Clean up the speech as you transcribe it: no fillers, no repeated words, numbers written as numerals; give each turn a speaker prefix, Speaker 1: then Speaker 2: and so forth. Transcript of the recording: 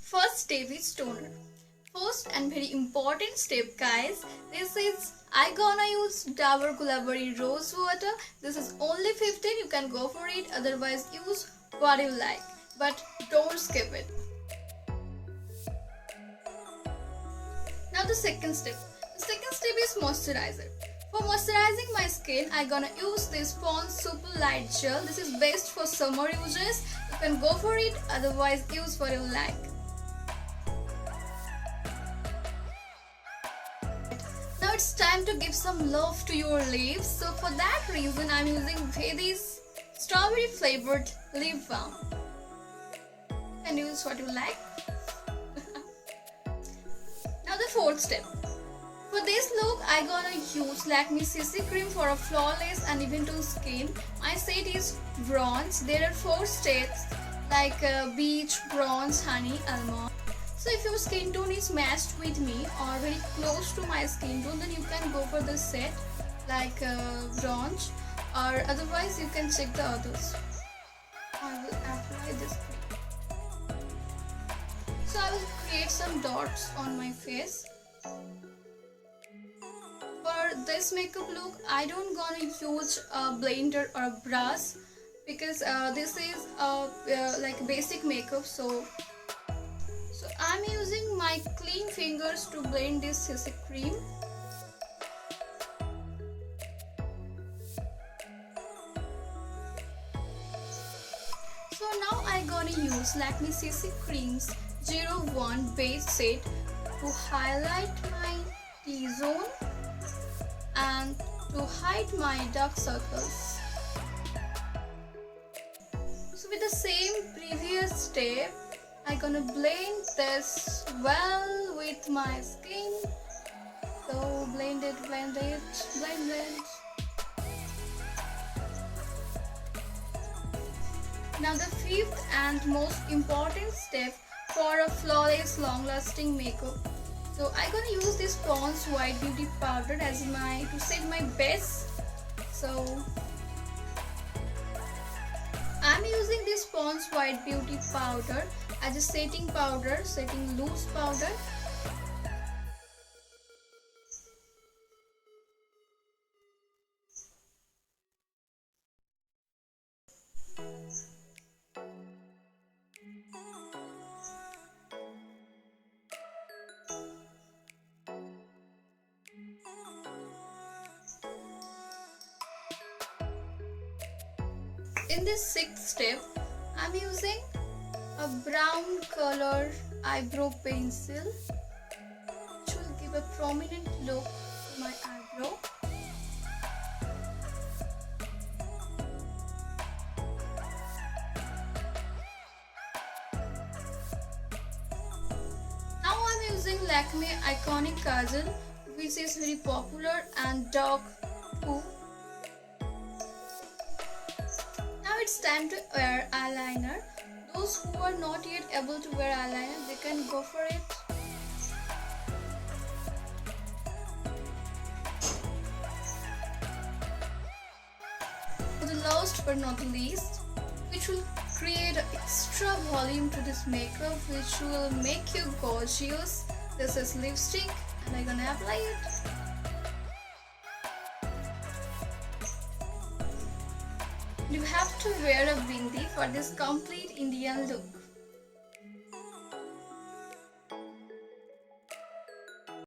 Speaker 1: First step is toner. First and very important step, guys. This is I gonna use Dabur Gulabari Rose Water. This is only 15. You can go for it. Otherwise, use what you like. But don't skip it. Now the second step. The second step is moisturizer. For moisturizing my skin, I gonna use this Pond's Super Light Gel. This is best for summer uses. You can go for it. Otherwise, use what you like. Now it's time to give some love to your lips. So for that reason, I'm using Vedi's strawberry flavored lip balm. You can use what you like. Now the fourth step. For this look, I gonna use Lakme CC cream for a flawless and even to skin. My shade is bronze. There are 4 shades like beach, bronze, honey, almond. So if your skin tone is matched with me or very close to my skin tone, then you can go for the set like bronze, or otherwise you can check the others. I will apply this cream. So I will create some dots on my face. For this makeup look, I don't gonna use a blender or a brush because this is like basic makeup. So I'm using my clean fingers to blend this CC cream. So now I'm gonna use Lakme CC Cream's 01 base set to highlight my T-zone and to hide my dark circles. So with the same previous step, I'm gonna blend this well with my skin. So blend it, blend it, blend it. Now the fifth and most important step for a flawless long-lasting makeup. So I'm gonna use this Pond's White Beauty Powder as to set my base. So I'm using this Pond's White Beauty Powder as a setting powder, setting loose powder. In this sixth step, I'm using a brown color eyebrow pencil which will give a prominent look to my eyebrow. Now I'm using Lakme Iconic Kajal, which is very popular and dark too. Now it's time to wear eyeliner. Those who are not yet able to wear eyeliner, they can go for it. For the last but not least, which will create extra volume to this makeup, which will make you gorgeous. This is lipstick and I'm gonna apply it. You have to wear a bindi for this complete Indian look.